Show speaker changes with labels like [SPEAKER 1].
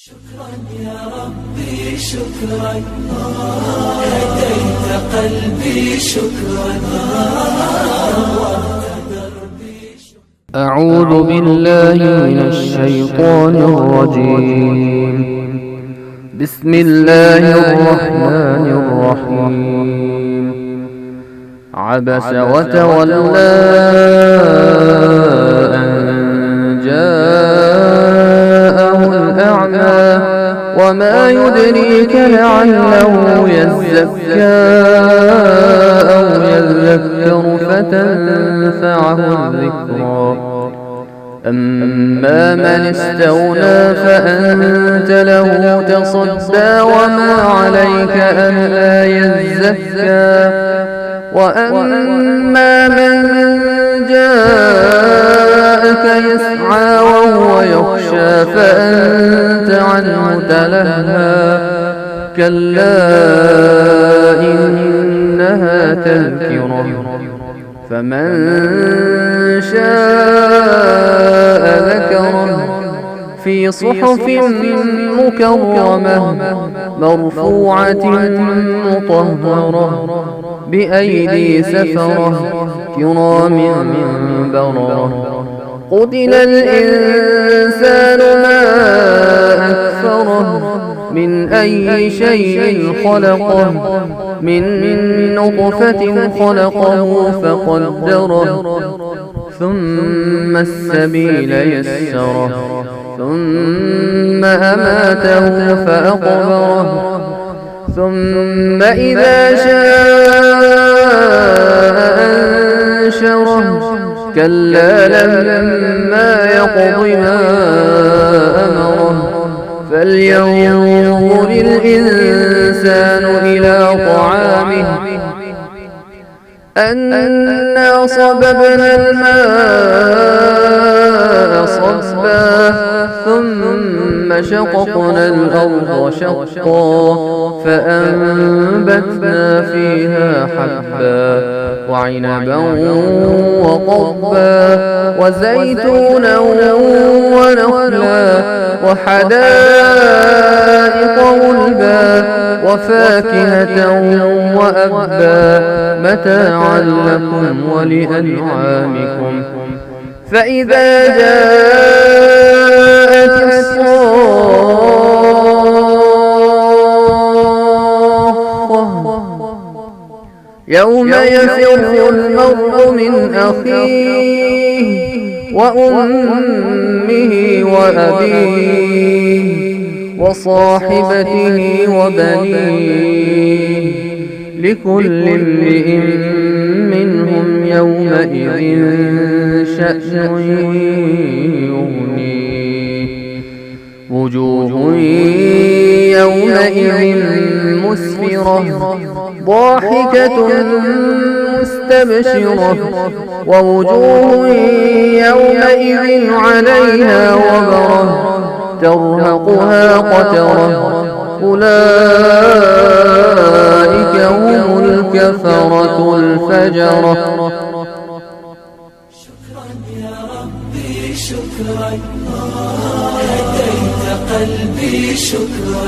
[SPEAKER 1] شكرا يا ربي شكرا، هديت قلبي شكرا،
[SPEAKER 2] أعوذ بالله من الشيطان الرجيم. بسم الله الرحمن الرحيم. عبس وتولى أن جاءه الأعمى وما يدريك لعله يزكى أو يذكر فتنفعه الذكرى. أما من استغنى فأنت له تصدى وما عليك ألا يزكى. وأما من جاءك يسعى وهو يخشى فأنت عنه تلهى. كلا إنها تذكرة فمن شاء ذكره في صحف مكرمة مرفوعة مطهرة بأيدي سفرة كرام بررة. قتل الإنسان ما أكفره من أي شيء خلقه من نطفة خلقه فقدره ثم السبيل يسره ثم أماته فأقبره ثم إذا شاء أنشره. كلا لما يقض ما أمره. فلينظر الإنسان إلى طعامه أنا صببنا الماء صبا ثم شققنا الأرض شقا فأنبتنا فيها حبا وعنبا وقضبا وزيتونا ونخلا وحدائق غلبا وفاكهة وأبا متاعا لكم ولأنعامكم. فإذا جاءت الصاخة يوم يفر المرء من أخيه وأمه وأبيه وصاحبته وبنيه لكل امرئ منهم يومئذ شأن يغنيه. وجوه يومئذ مسفرة ضاحكة مستبشرة ووجوه يومئذ عليها غبرة ترهقها قترة. أولئك هم الكفرة الفجرة.
[SPEAKER 1] شكرا يا ربي شكرا، هديت قلبي شكرا.